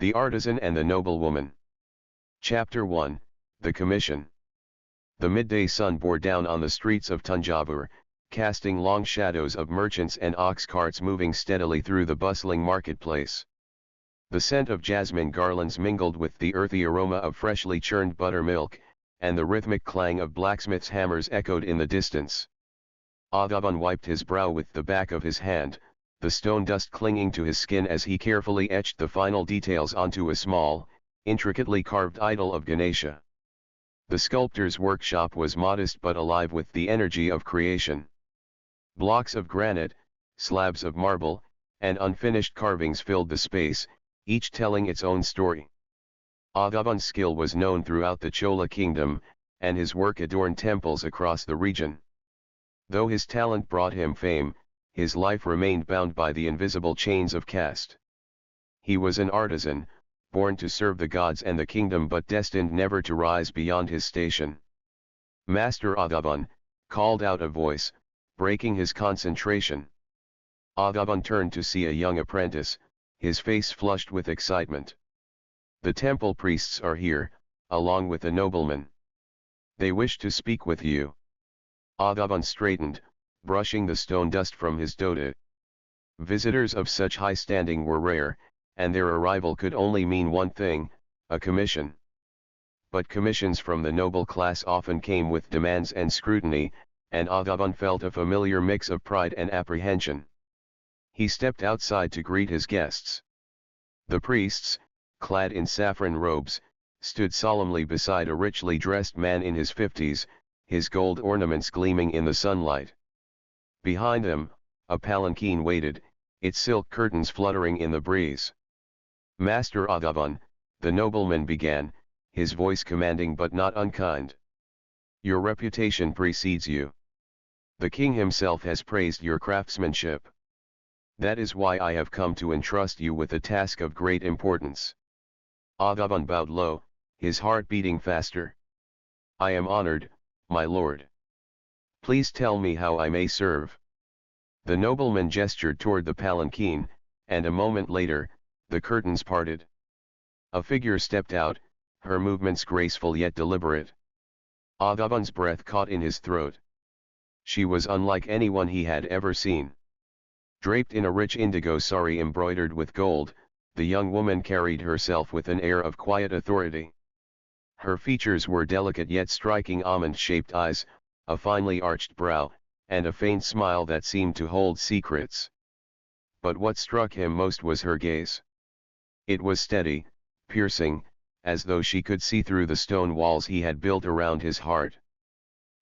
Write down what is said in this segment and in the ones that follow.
The Artisan and the Noblewoman. Chapter 1, The Commission. The midday sun bore down on the streets of Tanjavur, casting long shadows of merchants and ox carts moving steadily through the bustling marketplace. The scent of jasmine garlands mingled with the earthy aroma of freshly churned buttermilk, and the rhythmic clang of blacksmiths' hammers echoed in the distance. Aadhavan wiped his brow with the back of his hand, the stone dust clinging to his skin as he carefully etched the final details onto a small, intricately carved idol of Ganesha. The sculptor's workshop was modest but alive with the energy of creation. Blocks of granite, slabs of marble, and unfinished carvings filled the space, each telling its own story. Aadhavan's skill was known throughout the Chola kingdom, and his work adorned temples across the region. Though his talent brought him fame, his life remained bound by the invisible chains of caste. He was an artisan, born to serve the gods and the kingdom but destined never to rise beyond his station. Master Aadhavan, called out a voice, breaking his concentration. Aadhavan turned to see a young apprentice, his face flushed with excitement. The temple priests are here, along with the nobleman. They wish to speak with you. Aadhavan straightened, brushing the stone dust from his dhoti. Visitors of such high standing were rare, and their arrival could only mean one thing, a commission. But commissions from the noble class often came with demands and scrutiny, and Aadhavan felt a familiar mix of pride and apprehension. He stepped outside to greet his guests. The priests, clad in saffron robes, stood solemnly beside a richly dressed man in his 50s, his gold ornaments gleaming in the sunlight. Behind them, a palanquin waited, its silk curtains fluttering in the breeze. Master Aadhavan, the nobleman began, his voice commanding but not unkind. Your reputation precedes you. The king himself has praised your craftsmanship. That is why I have come to entrust you with a task of great importance. Aadhavan bowed low, his heart beating faster. I am honored, my lord. Please tell me how I may serve. The nobleman gestured toward the palanquin, and a moment later, the curtains parted. A figure stepped out, her movements graceful yet deliberate. Aadhavan's breath caught in his throat. She was unlike anyone he had ever seen. Draped in a rich indigo sari embroidered with gold, the young woman carried herself with an air of quiet authority. Her features were delicate yet striking almond-shaped eyes, a finely arched brow, and a faint smile that seemed to hold secrets. But what struck him most was her gaze. It was steady, piercing, as though she could see through the stone walls he had built around his heart.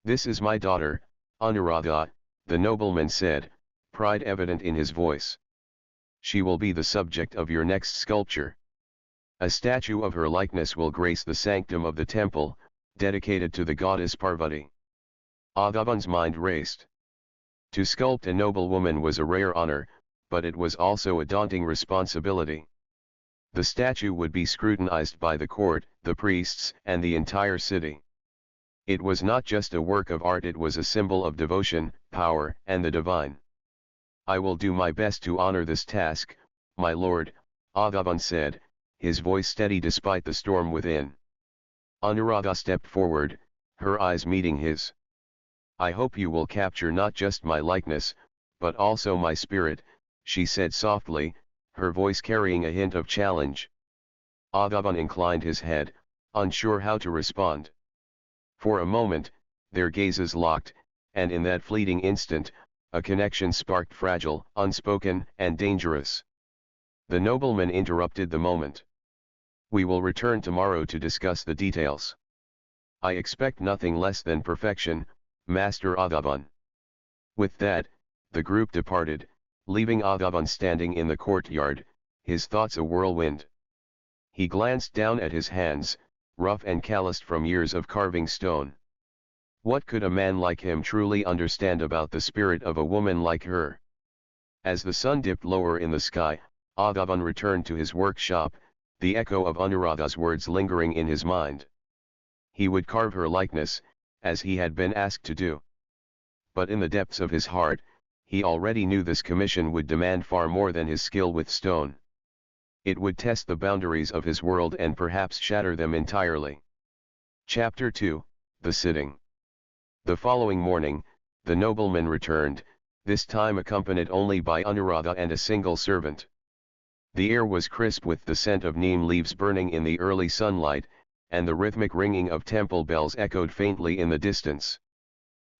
This is my daughter, Anuradha, the nobleman said, pride evident in his voice. She will be the subject of your next sculpture. A statue of her likeness will grace the sanctum of the temple, dedicated to the goddess Parvati. Aadhavan's mind raced. To sculpt a noblewoman was a rare honor, but it was also a daunting responsibility. The statue would be scrutinized by the court, the priests, and the entire city. It was not just a work of art, it was a symbol of devotion, power, and the divine. I will do my best to honor this task, my lord, Aadhavan said, his voice steady despite the storm within. Anuradha stepped forward, her eyes meeting his. I hope you will capture not just my likeness, but also my spirit, she said softly, her voice carrying a hint of challenge. Aadhavan inclined his head, unsure how to respond. For a moment, their gazes locked, and in that fleeting instant, a connection sparked, fragile, unspoken, and dangerous. The nobleman interrupted the moment. We will return tomorrow to discuss the details. I expect nothing less than perfection, Master Aadhavan. With that, the group departed, leaving Aadhavan standing in the courtyard, his thoughts a whirlwind. He glanced down at his hands, rough and calloused from years of carving stone. What could a man like him truly understand about the spirit of a woman like her? As the sun dipped lower in the sky, Aadhavan returned to his workshop, the echo of Anuradha's words lingering in his mind. He would carve her likeness, as he had been asked to do. But in the depths of his heart, he already knew this commission would demand far more than his skill with stone. It would test the boundaries of his world and perhaps shatter them entirely. Chapter 2, The Sitting. The following morning, the nobleman returned, this time accompanied only by Anuradha and a single servant. The air was crisp with the scent of neem leaves burning in the early sunlight, and the rhythmic ringing of temple bells echoed faintly in the distance.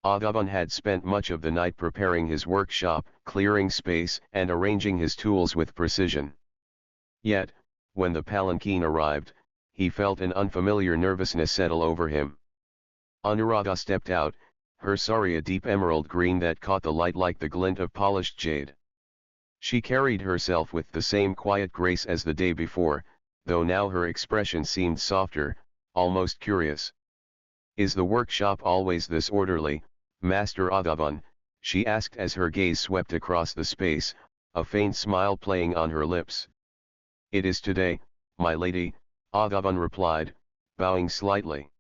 Aadhavan had spent much of the night preparing his workshop, clearing space and arranging his tools with precision. Yet, when the palanquin arrived, he felt an unfamiliar nervousness settle over him. Anuradha stepped out, her sari a deep emerald green that caught the light like the glint of polished jade. She carried herself with the same quiet grace as the day before, though now her expression seemed softer, almost curious. "Is the workshop always this orderly, Master Aadhavan?" she asked as her gaze swept across the space, a faint smile playing on her lips. "It is today, my lady," Aadhavan replied, bowing slightly.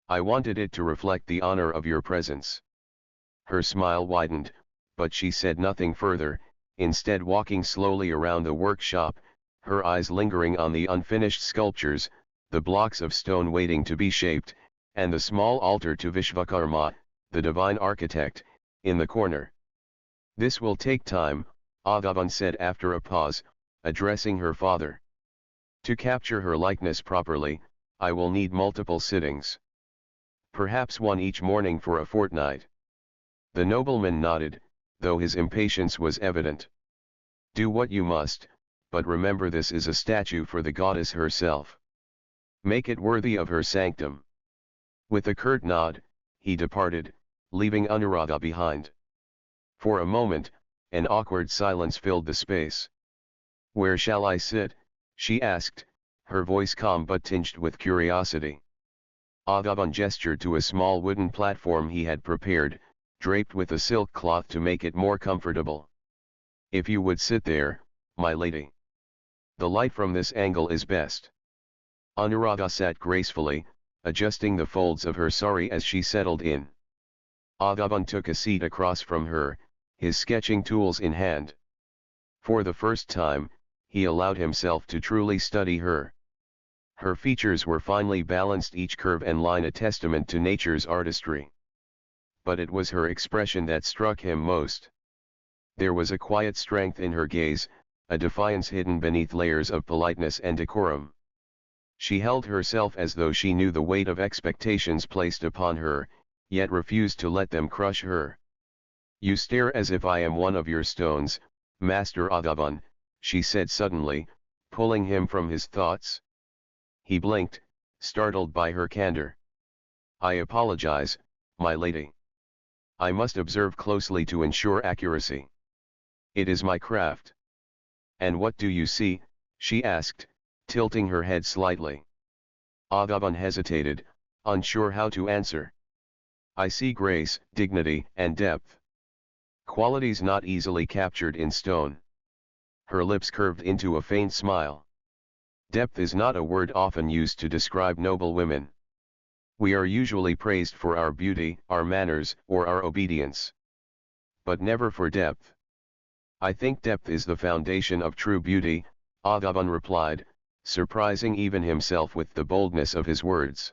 "I wanted it to reflect the honor of your presence." Her smile widened, but she said nothing further, instead walking slowly around the workshop, her eyes lingering on the unfinished sculptures, the blocks of stone waiting to be shaped, and the small altar to Vishvakarma, the divine architect, in the corner. "This will take time," Aadhavan said after a pause, addressing her father. "To capture her likeness properly, I will need multiple sittings. Perhaps one each morning for a fortnight." The nobleman nodded, though his impatience was evident. "Do what you must, but remember this is a statue for the goddess herself. Make it worthy of her sanctum." With a curt nod, he departed, leaving Anuradha behind. For a moment, an awkward silence filled the space. "Where shall I sit?" she asked, her voice calm but tinged with curiosity. Aadhavan gestured to a small wooden platform he had prepared, draped with a silk cloth to make it more comfortable. "If you would sit there, my lady. The light from this angle is best." Anuradha sat gracefully, adjusting the folds of her sari as she settled in. Aadhavan took a seat across from her, his sketching tools in hand. For the first time, he allowed himself to truly study her. Her features were finely balanced, each curve and line a testament to nature's artistry. But it was her expression that struck him most. There was a quiet strength in her gaze, a defiance hidden beneath layers of politeness and decorum. She held herself as though she knew the weight of expectations placed upon her, yet refused to let them crush her. "You stare as if I am one of your stones, Master Aadhavan," she said suddenly, pulling him from his thoughts. He blinked, startled by her candor. "I apologize, my lady. I must observe closely to ensure accuracy. It is my craft." "And what do you see?" she asked, tilting her head slightly. Aadhavan hesitated, unsure how to answer. "I see grace, dignity, and depth. Qualities not easily captured in stone." Her lips curved into a faint smile. "Depth is not a word often used to describe noble women. We are usually praised for our beauty, our manners, or our obedience. But never for depth. I think depth is the foundation of true beauty," Aadhavan replied, surprising even himself with the boldness of his words.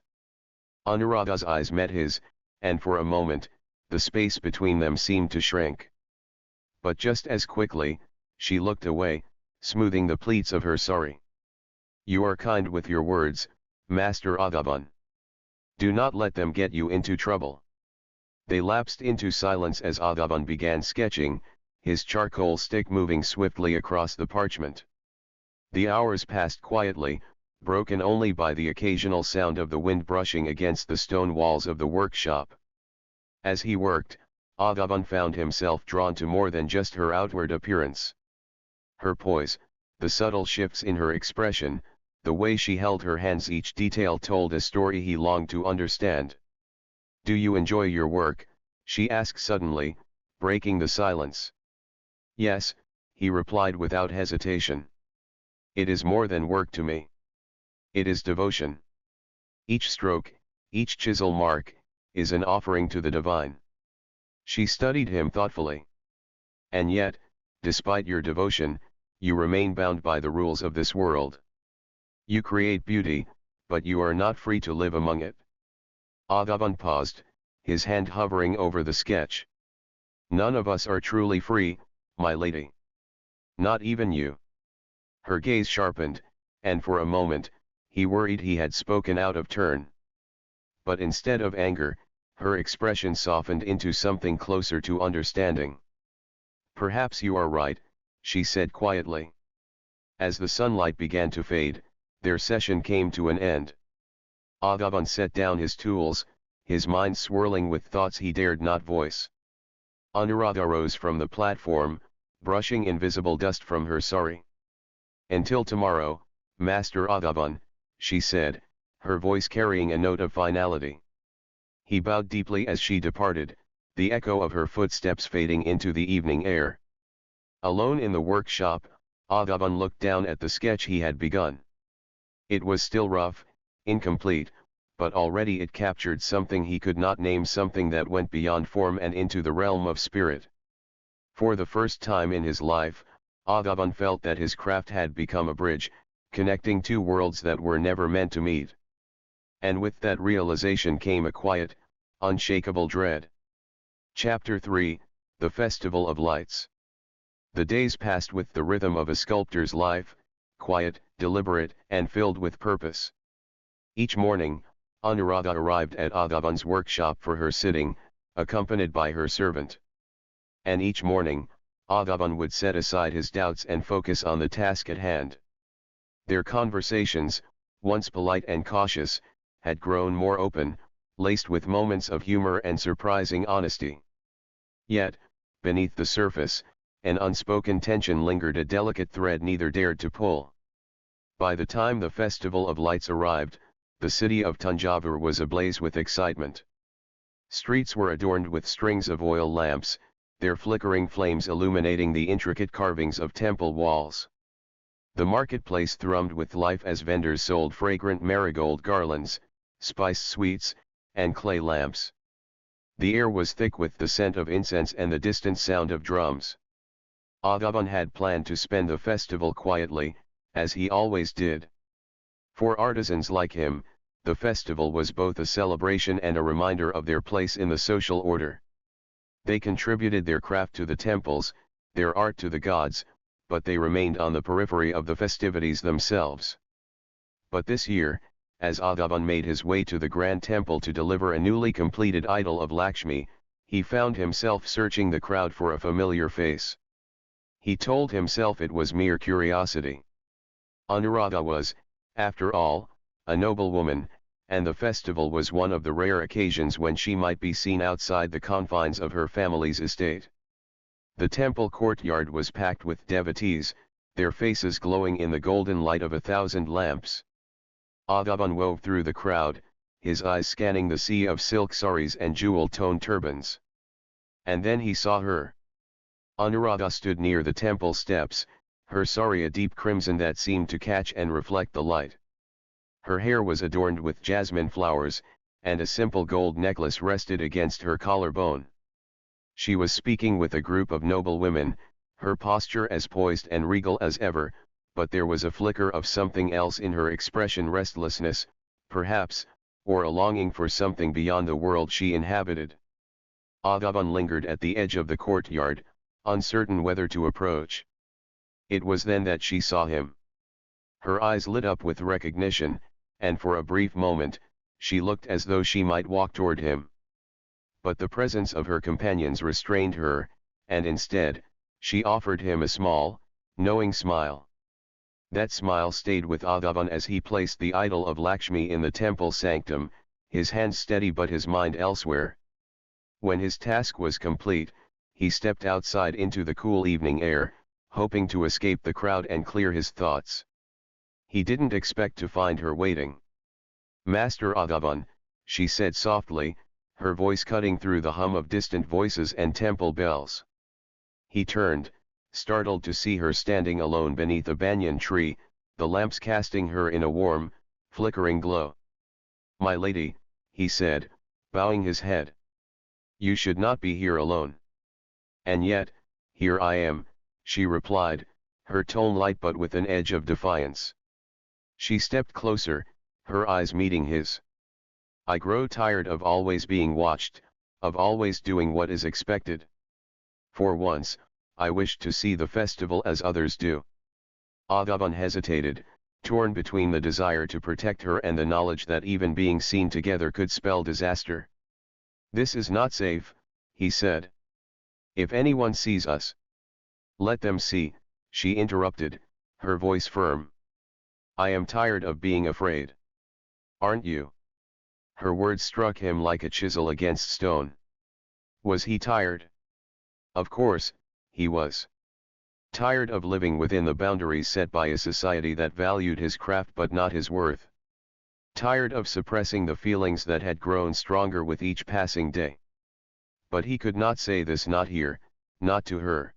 Anuradha's eyes met his, and for a moment, the space between them seemed to shrink. But just as quickly, she looked away, smoothing the pleats of her sari. "You are kind with your words, Master Aadhavan. Do not let them get you into trouble." They lapsed into silence as Aadhavan began sketching, his charcoal stick moving swiftly across the parchment. The hours passed quietly, broken only by the occasional sound of the wind brushing against the stone walls of the workshop. As he worked, Aadhavan found himself drawn to more than just her outward appearance. Her poise, the subtle shifts in her expression, the way she held her hands, each detail told a story he longed to understand. "Do you enjoy your work?" she asked suddenly, breaking the silence. "Yes," he replied without hesitation. "It is more than work to me. It is devotion. Each stroke, each chisel mark, is an offering to the divine." She studied him thoughtfully. "And yet, despite your devotion, you remain bound by the rules of this world. You create beauty, but you are not free to live among it. Aadhavan paused, his hand hovering over the sketch. None of us are truly free, my lady. Not even you. Her gaze sharpened, and for a moment, he worried he had spoken out of turn. But instead of anger, her expression softened into something closer to understanding. Perhaps you are right, she said quietly. As the sunlight began to fade, their session came to an end. Aadhavan set down his tools, his mind swirling with thoughts he dared not voice. Anuradha rose from the platform, brushing invisible dust from her sari. Until tomorrow, Master Aadhavan, she said, her voice carrying a note of finality. He bowed deeply as she departed, the echo of her footsteps fading into the evening air. Alone in the workshop, Aadhavan looked down at the sketch he had begun. It was still rough, incomplete, but already it captured something he could not name, something that went beyond form and into the realm of spirit. For the first time in his life, Aadhavan felt that his craft had become a bridge, connecting two worlds that were never meant to meet. And with that realization came a quiet, unshakable dread. Chapter 3, The Festival of Lights. The days passed with the rhythm of a sculptor's life, quiet, deliberate, and filled with purpose. Each morning, Anuradha arrived at Aadhavan's workshop for her sitting, accompanied by her servant. And each morning, Aadhavan would set aside his doubts and focus on the task at hand. Their conversations, once polite and cautious, had grown more open, laced with moments of humor and surprising honesty. Yet, beneath the surface, an unspoken tension lingered, a delicate thread neither dared to pull. By the time the Festival of Lights arrived, the city of Thanjavur was ablaze with excitement. Streets were adorned with strings of oil lamps, their flickering flames illuminating the intricate carvings of temple walls. The marketplace thrummed with life as vendors sold fragrant marigold garlands, spiced sweets, and clay lamps. The air was thick with the scent of incense and the distant sound of drums. Aadhavan had planned to spend the festival quietly, as he always did. For artisans like him, the festival was both a celebration and a reminder of their place in the social order. They contributed their craft to the temples, their art to the gods, but they remained on the periphery of the festivities themselves. But this year, as Aadhavan made his way to the grand temple to deliver a newly completed idol of Lakshmi, he found himself searching the crowd for a familiar face. He told himself it was mere curiosity. Anuradha was, after all, a noblewoman, and the festival was one of the rare occasions when she might be seen outside the confines of her family's estate. The temple courtyard was packed with devotees, their faces glowing in the golden light of 1,000 lamps. Aadhavan wove through the crowd, his eyes scanning the sea of silk saris and jewel-toned turbans. And then he saw her. Anuradha stood near the temple steps, her sari a deep crimson that seemed to catch and reflect the light. Her hair was adorned with jasmine flowers, and a simple gold necklace rested against her collarbone. She was speaking with a group of noble women, her posture as poised and regal as ever, but there was a flicker of something else in her expression, restlessness, perhaps, or a longing for something beyond the world she inhabited. Aadhavan lingered at the edge of the courtyard, uncertain whether to approach. It was then that she saw him. Her eyes lit up with recognition, and for a brief moment, she looked as though she might walk toward him. But the presence of her companions restrained her, and instead, she offered him a small, knowing smile. That smile stayed with Aadhavan as he placed the idol of Lakshmi in the temple sanctum, his hands steady but his mind elsewhere. When his task was complete, he stepped outside into the cool evening air, hoping to escape the crowd and clear his thoughts. He didn't expect to find her waiting. "Master Aadhavan," she said softly, her voice cutting through the hum of distant voices and temple bells. He turned, startled to see her standing alone beneath a banyan tree, the lamps casting her in a warm, flickering glow. "My lady," he said, bowing his head. "You should not be here alone." "And yet, here I am," she replied, her tone light but with an edge of defiance. She stepped closer, her eyes meeting his. I grow tired of always being watched, of always doing what is expected. For once, I wish to see the festival as others do. Aadhavan hesitated, torn between the desire to protect her and the knowledge that even being seen together could spell disaster. This is not safe, he said. If anyone sees us. Let them see, she interrupted, her voice firm. I am tired of being afraid. Aren't you? Her words struck him like a chisel against stone. Was he tired? Of course, he was. Tired of living within the boundaries set by a society that valued his craft but not his worth. Tired of suppressing the feelings that had grown stronger with each passing day. But he could not say this, not here, not to her.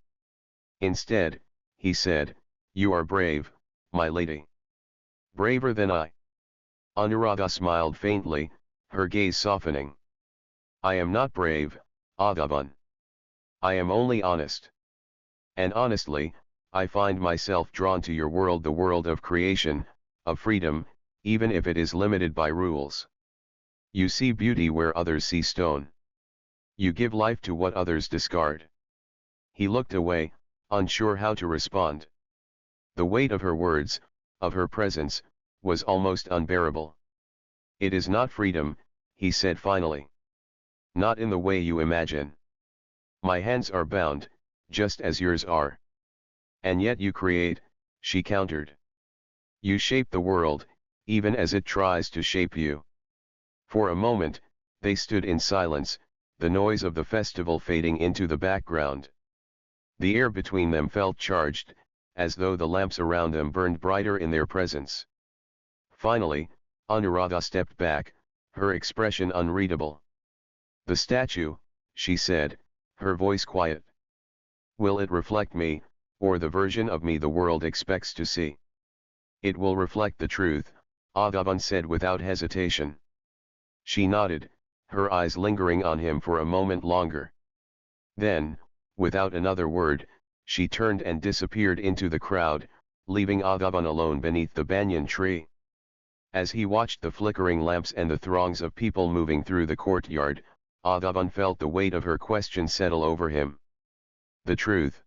Instead, he said, "You are brave, my lady. Braver than I." Anuradha smiled faintly, her gaze softening. "I am not brave, Aadhavan. I am only honest. And honestly, I find myself drawn to your world, the world of creation, of freedom, even if it is limited by rules. You see beauty where others see stone. You give life to what others discard." He looked away, unsure how to respond. The weight of her words, of her presence, was almost unbearable. "It is not freedom," he said finally. "Not in the way you imagine. My hands are bound, just as yours are. And yet you create," she countered. "You shape the world, even as it tries to shape you." For a moment, they stood in silence, the noise of the festival fading into the background. The air between them felt charged, as though the lamps around them burned brighter in their presence. Finally, Anuradha stepped back, her expression unreadable. "The statue," she said, her voice quiet. "Will it reflect me, or the version of me the world expects to see?" "It will reflect the truth," Aadhavan said without hesitation. She nodded, her eyes lingering on him for a moment longer. Then, without another word, she turned and disappeared into the crowd, leaving Aadhavan alone beneath the banyan tree. As he watched the flickering lamps and the throngs of people moving through the courtyard, Aadhavan felt the weight of her question settle over him. The truth.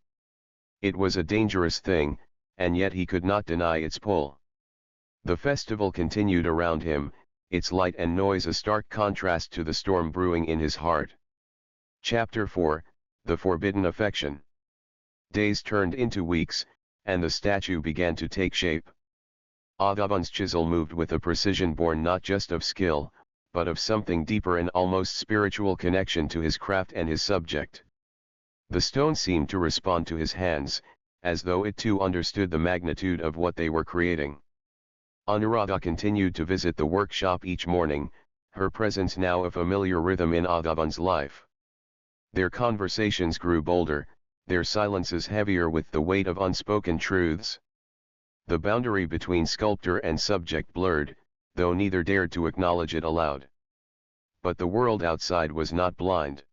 It was a dangerous thing, and yet he could not deny its pull. The festival continued around him, its light and noise a stark contrast to the storm brewing in his heart. Chapter 4, The Forbidden Affection. Days turned into weeks, and the statue began to take shape. Aadhavan's chisel moved with a precision born not just of skill, but of something deeper, an almost spiritual connection to his craft and his subject. The stone seemed to respond to his hands, as though it too understood the magnitude of what they were creating. Anuradha continued to visit the workshop each morning, her presence now a familiar rhythm in Aadhavan's life. Their conversations grew bolder, their silences heavier with the weight of unspoken truths. The boundary between sculptor and subject blurred, though neither dared to acknowledge it aloud. But the world outside was not blind.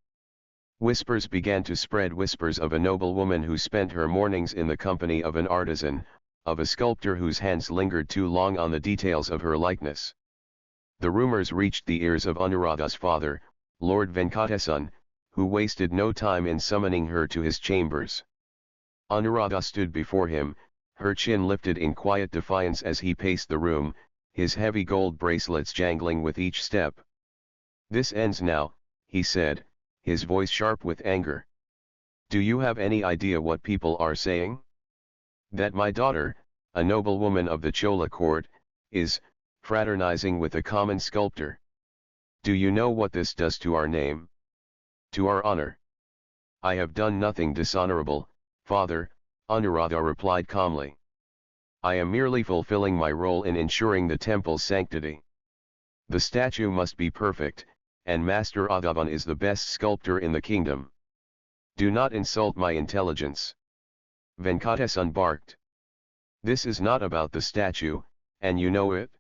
Whispers began to spread, whispers of a noblewoman who spent her mornings in the company of an artisan, of a sculptor whose hands lingered too long on the details of her likeness. The rumors reached the ears of Anuradha's father, Lord Venkatesan, who wasted no time in summoning her to his chambers. Anuradha stood before him, her chin lifted in quiet defiance as he paced the room, his heavy gold bracelets jangling with each step. "This ends now," he said, his voice sharp with anger. "Do you have any idea what people are saying? That my daughter, a noblewoman of the Chola court, is fraternizing with a common sculptor. Do you know what this does to our name? To our honor?" "I have done nothing dishonorable, father," Anuradha replied calmly. "I am merely fulfilling my role in ensuring the temple's sanctity. The statue must be perfect, and Master Aadhavan is the best sculptor in the kingdom. Do not insult my intelligence." Venkatesan barked. "This is not about the statue, and you know it.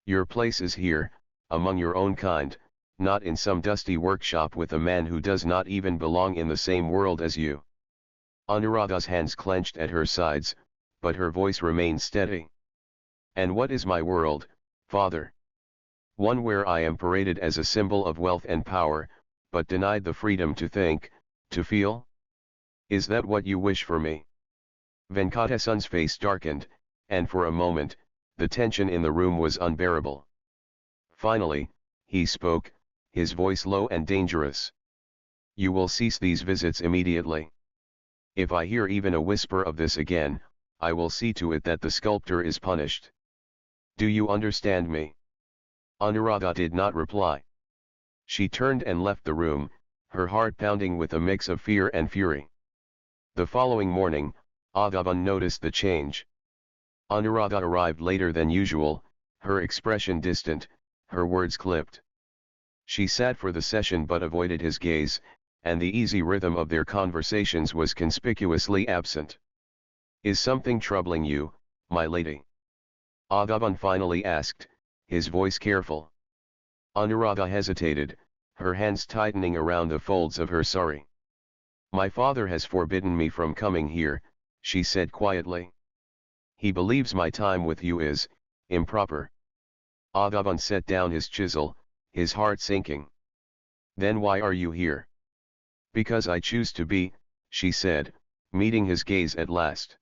Your place is here, among your own kind, not in some dusty workshop with a man who does not even belong in the same world as you." Anuradha's hands clenched at her sides, but her voice remained steady. And what is my world, father? One where I am paraded as a symbol of wealth and power, but denied the freedom to think, to feel? Is that what you wish for me? Venkatesan's face darkened, and for a moment, the tension in the room was unbearable. Finally, he spoke, his voice low and dangerous. You will cease these visits immediately. If I hear even a whisper of this again, I will see to it that the sculptor is punished. Do you understand me? Anuradha did not reply. She turned and left the room, her heart pounding with a mix of fear and fury. The following morning, Aadhavan noticed the change. Anuradha arrived later than usual, her expression distant, her words clipped. She sat for the session but avoided his gaze, and the easy rhythm of their conversations was conspicuously absent. Is something troubling you, my lady? Aadhavan finally asked, his voice careful. Anuradha hesitated, her hands tightening around the folds of her sari. My father has forbidden me from coming here, she said quietly. He believes my time with you is improper. Aadhavan set down his chisel, his heart sinking. Then why are you here? Because I choose to be, she said, meeting his gaze at last.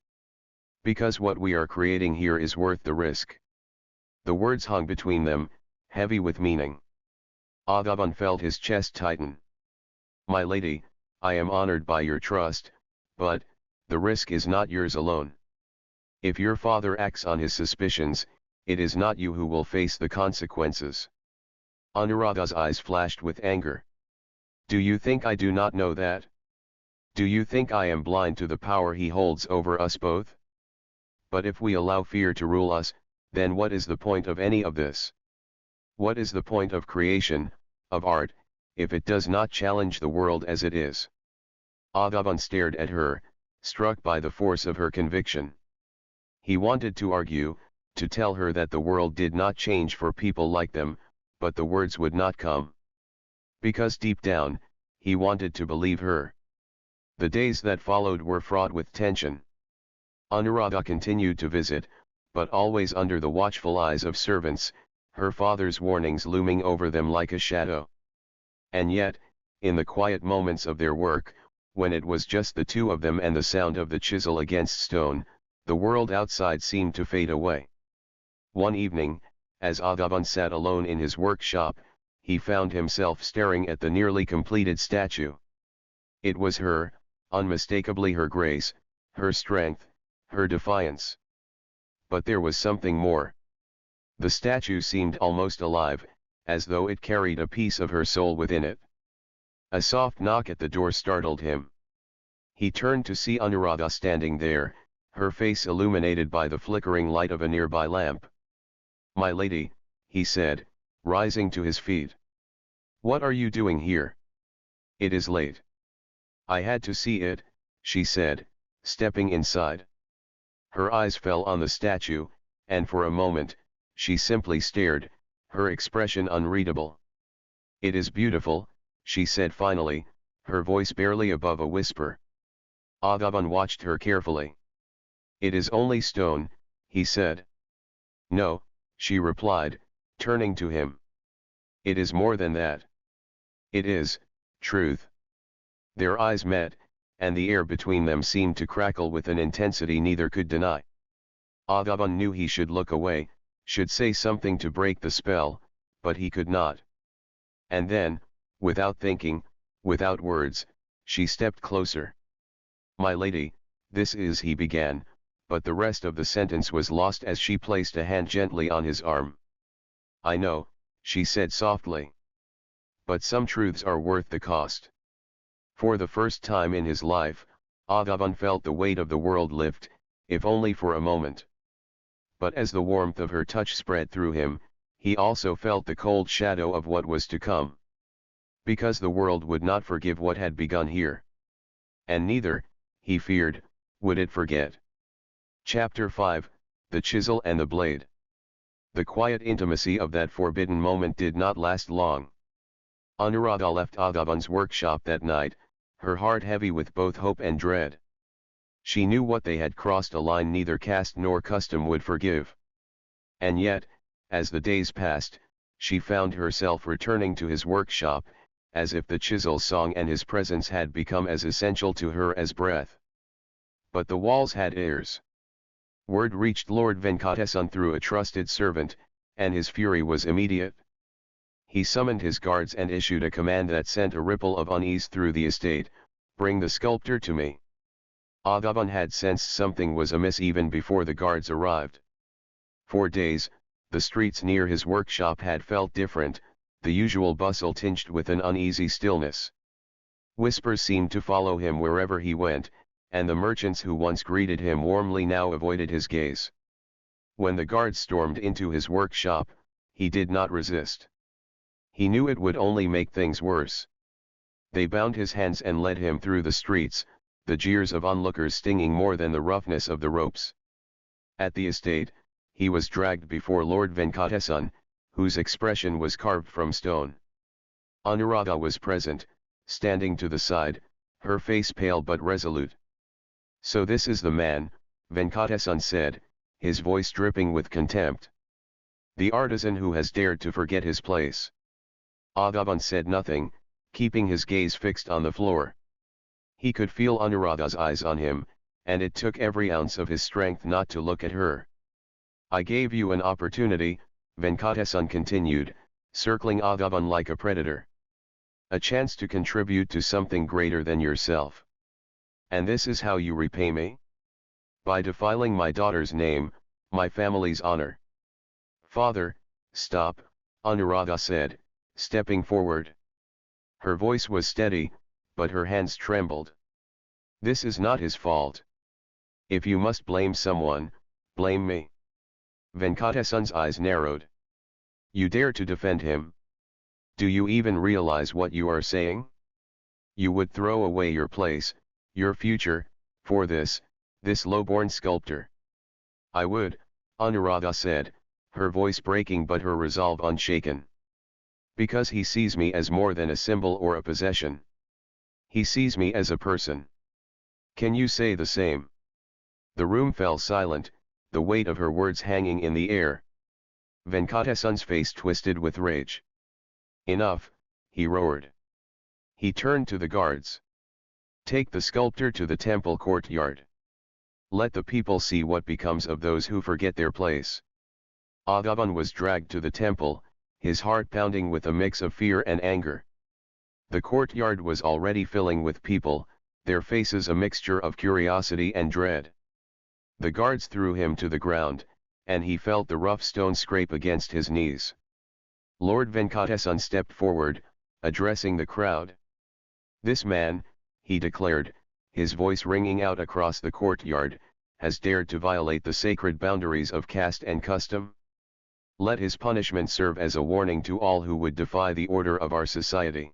Because what we are creating here is worth the risk. The words hung between them, heavy with meaning. Aadhavan felt his chest tighten. My lady, I am honored by your trust, but the risk is not yours alone. If your father acts on his suspicions, it is not you who will face the consequences. Anuradha's eyes flashed with anger. Do you think I do not know that? Do you think I am blind to the power he holds over us both? But if we allow fear to rule us, then what is the point of any of this? What is the point of creation, of art, if it does not challenge the world as it is? Aadhavan stared at her, struck by the force of her conviction. He wanted to argue, to tell her that the world did not change for people like them, but the words would not come. Because deep down, he wanted to believe her. The days that followed were fraught with tension. Anuradha continued to visit, but always under the watchful eyes of servants, her father's warnings looming over them like a shadow. And yet, in the quiet moments of their work, when it was just the two of them and the sound of the chisel against stone, the world outside seemed to fade away. One evening, as Aadhavan sat alone in his workshop, he found himself staring at the nearly completed statue. It was her, unmistakably her grace, her strength, her defiance. But there was something more. The statue seemed almost alive, as though it carried a piece of her soul within it. A soft knock at the door startled him. He turned to see Anuradha standing there, her face illuminated by the flickering light of a nearby lamp. My lady, he said, rising to his feet. What are you doing here? It is late. I had to see it, she said, stepping inside. Her eyes fell on the statue, and for a moment, she simply stared, her expression unreadable. It is beautiful, she said finally, her voice barely above a whisper. Aadhavan watched her carefully. It is only stone, he said. No, she replied, turning to him. It is more than that. It is truth. Their eyes met, and the air between them seemed to crackle with an intensity neither could deny. Aadhavan knew he should look away, should say something to break the spell, but he could not. And then, without thinking, without words, she stepped closer. My lady, this is he began, but the rest of the sentence was lost as she placed a hand gently on his arm. I know, she said softly. But some truths are worth the cost. For the first time in his life, Aadhavan felt the weight of the world lift, if only for a moment. But as the warmth of her touch spread through him, he also felt the cold shadow of what was to come. Because the world would not forgive what had begun here. And neither, he feared, would it forget. Chapter 5, The Chisel and the Blade. The quiet intimacy of that forbidden moment did not last long. Anuradha left Aadhavan's workshop that night, her heart heavy with both hope and dread. She knew what they had crossed a line neither caste nor custom would forgive. And yet, as the days passed, she found herself returning to his workshop, as if the chisel's song and his presence had become as essential to her as breath. But the walls had ears. Word reached Lord Venkatesan through a trusted servant, and his fury was immediate. He summoned his guards and issued a command that sent a ripple of unease through the estate: "Bring the sculptor to me." Aadhavan had sensed something was amiss even before the guards arrived. For days, the streets near his workshop had felt different, the usual bustle tinged with an uneasy stillness. Whispers seemed to follow him wherever he went, and the merchants who once greeted him warmly now avoided his gaze. When the guards stormed into his workshop, he did not resist. He knew it would only make things worse. They bound his hands and led him through the streets, the jeers of onlookers stinging more than the roughness of the ropes. At the estate, he was dragged before Lord Venkatesan, whose expression was carved from stone. Anuradha was present, standing to the side, her face pale but resolute. "So this is the man," Venkatesan said, his voice dripping with contempt. "The artisan who has dared to forget his place." Aadhavan said nothing, keeping his gaze fixed on the floor. He could feel Anuradha's eyes on him, and it took every ounce of his strength not to look at her. "I gave you an opportunity," Venkatesan continued, circling Aadhavan like a predator. "A chance to contribute to something greater than yourself. And this is how you repay me? By defiling my daughter's name, my family's honor." "Father, stop," Anuradha said, stepping forward. Her voice was steady, but her hands trembled. "This is not his fault. If you must blame someone, blame me." Venkatesan's eyes narrowed. "You dare to defend him? Do you even realize what you are saying? You would throw away your place, your future, for this low-born sculptor." "I would," Anuradha said, her voice breaking but her resolve unshaken. "Because he sees me as more than a symbol or a possession. He sees me as a person. Can you say the same?" The room fell silent, the weight of her words hanging in the air. Venkatesan's face twisted with rage. "Enough," he roared. He turned to the guards. "Take the sculptor to the temple courtyard. Let the people see what becomes of those who forget their place." Aadhavan was dragged to the temple, his heart pounding with a mix of fear and anger. The courtyard was already filling with people, their faces a mixture of curiosity and dread. The guards threw him to the ground, and he felt the rough stone scrape against his knees. Lord Venkatesan stepped forward, addressing the crowd. "This man," he declared, his voice ringing out across the courtyard, "has dared to violate the sacred boundaries of caste and custom. Let his punishment serve as a warning to all who would defy the order of our society."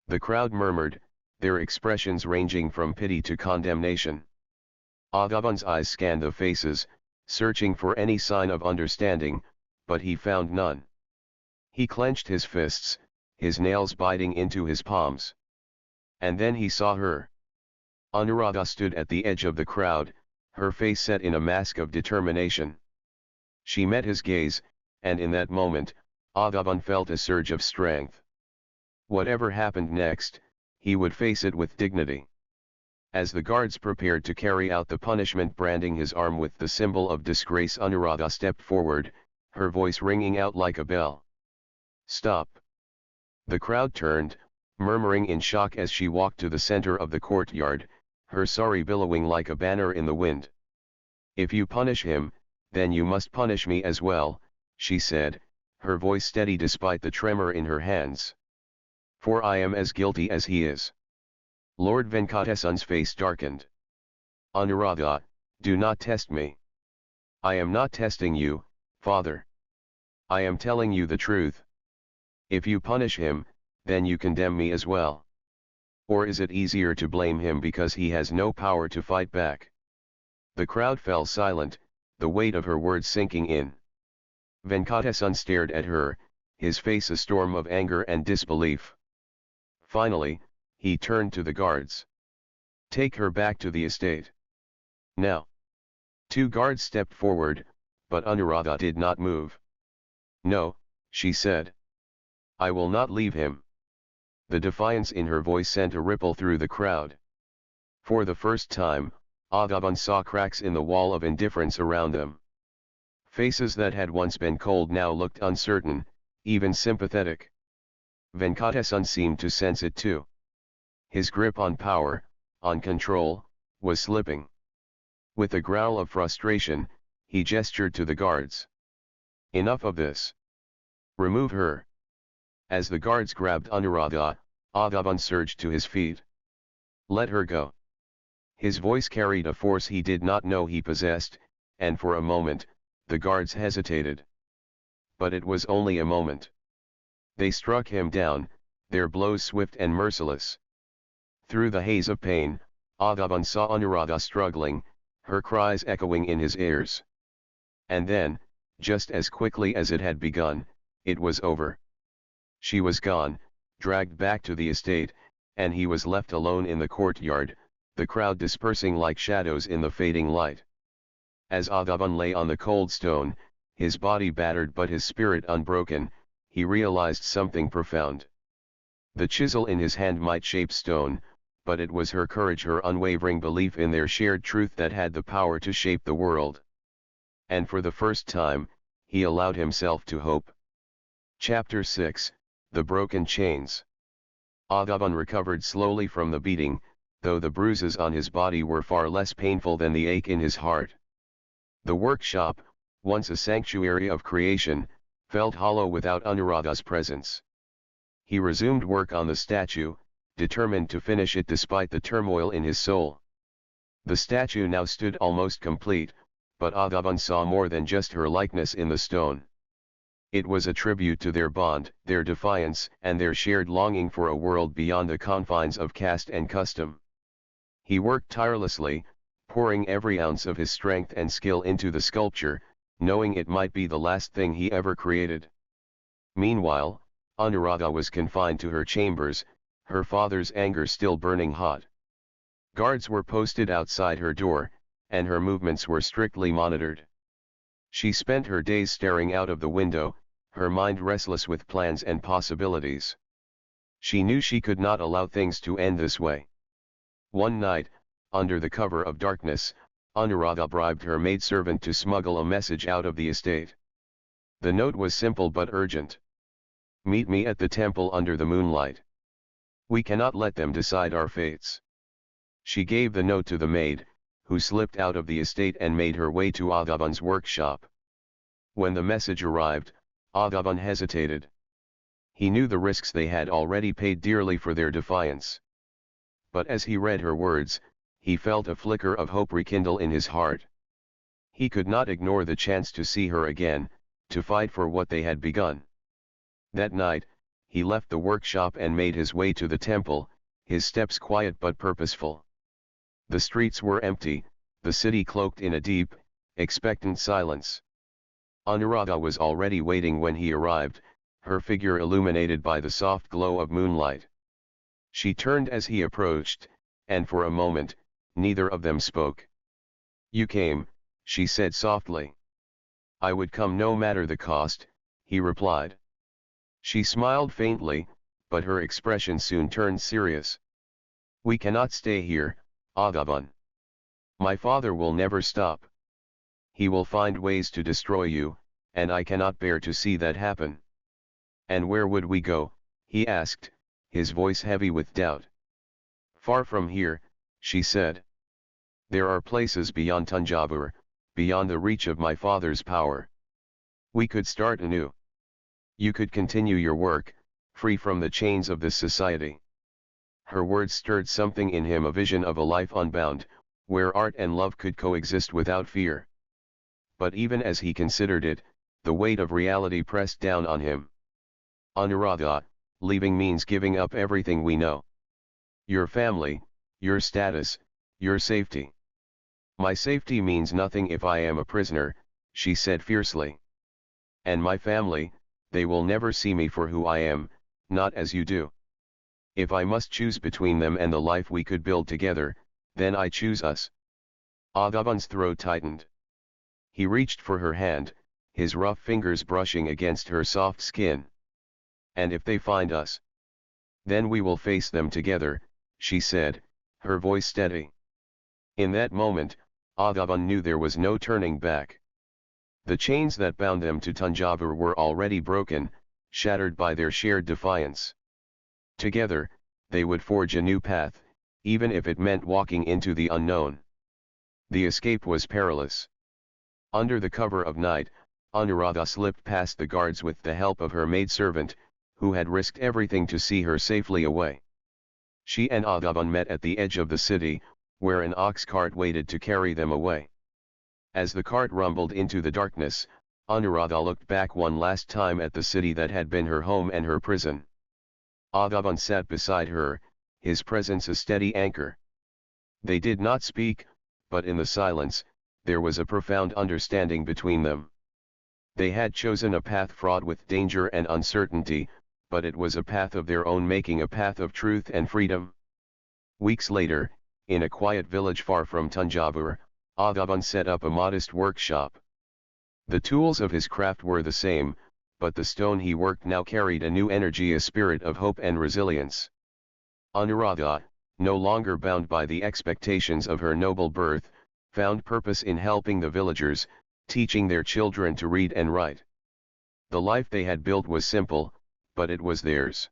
The crowd murmured, their expressions ranging from pity to condemnation. Aadhavan's eyes scanned the faces, searching for any sign of understanding, but he found none. He clenched his fists, his nails biting into his palms. And then he saw her. Anuradha stood at the edge of the crowd, her face set in a mask of determination. She met his gaze, and in that moment, Aadhavan felt a surge of strength. Whatever happened next, he would face it with dignity. As the guards prepared to carry out the punishment branding his arm with the symbol of disgrace, Anuradha stepped forward, her voice ringing out like a bell. "Stop!" The crowd turned, murmuring in shock as she walked to the center of the courtyard, her sari billowing like a banner in the wind. "If you punish him, then you must punish me as well," she said, her voice steady despite the tremor in her hands. "For I am as guilty as he is." Lord Venkatesan's face darkened. "Anuradha, do not test me." "I am not testing you, father. I am telling you the truth. If you punish him, then you condemn me as well. Or is it easier to blame him because he has no power to fight back?" The crowd fell silent, the weight of her words sinking in. Venkatesan stared at her, his face a storm of anger and disbelief. Finally, he turned to the guards. "Take her back to the estate." Now. Two guards stepped forward, but Anuradha did not move. No, she said. I will not leave him. The defiance in her voice sent a ripple through the crowd. For the first time, Aadhavan saw cracks in the wall of indifference around them. Faces that had once been cold now looked uncertain, even sympathetic. Venkatesan seemed to sense it too. His grip on power, on control, was slipping. With a growl of frustration, he gestured to the guards. Enough of this. Remove her. As the guards grabbed Anuradha, Aadhavan surged to his feet. Let her go. His voice carried a force he did not know he possessed, and for a moment, the guards hesitated. But it was only a moment. They struck him down, their blows swift and merciless. Through the haze of pain, Aadhavan saw Anuradha struggling, her cries echoing in his ears. And then, just as quickly as it had begun, it was over. She was gone, dragged back to the estate, and he was left alone in the courtyard, the crowd dispersing like shadows in the fading light. As Aadhavan lay on the cold stone, his body battered but his spirit unbroken, he realized something profound. The chisel in his hand might shape stone, but it was her courage, her unwavering belief in their shared truth that had the power to shape the world. And for the first time, he allowed himself to hope. Chapter 6, The Broken Chains. Aadhavan recovered slowly from the beating, though the bruises on his body were far less painful than the ache in his heart. The workshop, once a sanctuary of creation, felt hollow without Anuradha's presence. He resumed work on the statue, determined to finish it despite the turmoil in his soul. The statue now stood almost complete, but Aadhavan saw more than just her likeness in the stone. It was a tribute to their bond, their defiance, and their shared longing for a world beyond the confines of caste and custom. He worked tirelessly, pouring every ounce of his strength and skill into the sculpture, knowing it might be the last thing he ever created. Meanwhile, Anuradha was confined to her chambers, her father's anger still burning hot. Guards were posted outside her door, and her movements were strictly monitored. She spent her days staring out of the window, her mind restless with plans and possibilities. She knew she could not allow things to end this way. One night, under the cover of darkness, Anuradha bribed her maidservant to smuggle a message out of the estate. The note was simple but urgent. Meet me at the temple under the moonlight. We cannot let them decide our fates. She gave the note to the maid, who slipped out of the estate and made her way to Aadhavan's workshop. When the message arrived, Aadhavan hesitated. He knew the risks they had already paid dearly for their defiance. But as he read her words, he felt a flicker of hope rekindle in his heart. He could not ignore the chance to see her again, to fight for what they had begun. That night, he left the workshop and made his way to the temple, his steps quiet but purposeful. The streets were empty, the city cloaked in a deep, expectant silence. Anuradha was already waiting when he arrived, her figure illuminated by the soft glow of moonlight. She turned as he approached, and for a moment, neither of them spoke. You came, she said softly. I would come no matter the cost, he replied. She smiled faintly, but her expression soon turned serious. We cannot stay here, Aadhavan. My father will never stop. He will find ways to destroy you, and I cannot bear to see that happen. And where would we go? He asked, his voice heavy with doubt. Far from here, she said. There are places beyond Thanjavur, beyond the reach of my father's power. We could start anew. You could continue your work, free from the chains of this society. Her words stirred something in him, a vision of a life unbound, where art and love could coexist without fear. But even as he considered it, the weight of reality pressed down on him. Anuradha, leaving means giving up everything we know. Your family, your status, your safety. My safety means nothing if I am a prisoner, she said fiercely. And my family, they will never see me for who I am, not as you do. If I must choose between them and the life we could build together, then I choose us. Aadhavan's throat tightened. He reached for her hand, his rough fingers brushing against her soft skin. "And if they find us? Then we will face them together," she said, her voice steady. In that moment, Aadhavan knew there was no turning back. The chains that bound them to Thanjavur were already broken, shattered by their shared defiance. Together, they would forge a new path, even if it meant walking into the unknown. The escape was perilous. Under the cover of night, Anuradha slipped past the guards with the help of her maidservant, who had risked everything to see her safely away. She and Aadhavan met at the edge of the city, where an ox cart waited to carry them away. As the cart rumbled into the darkness, Anuradha looked back one last time at the city that had been her home and her prison. Aadhavan sat beside her, his presence a steady anchor. They did not speak, but in the silence, there was a profound understanding between them. They had chosen a path fraught with danger and uncertainty, but it was a path of their own making, a path of truth and freedom. Weeks later, in a quiet village far from Thanjavur, Aadhavan set up a modest workshop. The tools of his craft were the same, but the stone he worked now carried a new energy, a spirit of hope and resilience. Anuradha, no longer bound by the expectations of her noble birth, found purpose in helping the villagers, teaching their children to read and write. The life they had built was simple, but it was theirs.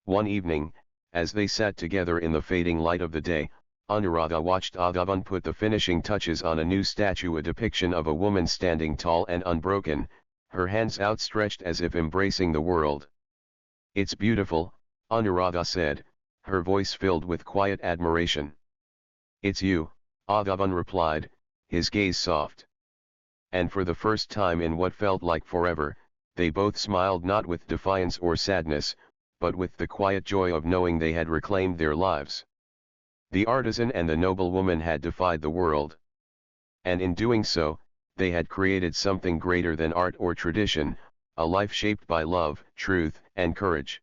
One evening, as they sat together in the fading light of the day, Anuradha watched Aadhavan put the finishing touches on a new statue, a depiction of a woman standing tall and unbroken, her hands outstretched as if embracing the world. "It's beautiful," Anuradha said, her voice filled with quiet admiration. "It's you," Aadhavan replied, his gaze soft. And for the first time in what felt like forever, they both smiled, not with defiance or sadness, but with the quiet joy of knowing they had reclaimed their lives. The artisan and the noblewoman had defied the world. And in doing so, they had created something greater than art or tradition, a life shaped by love, truth, and courage.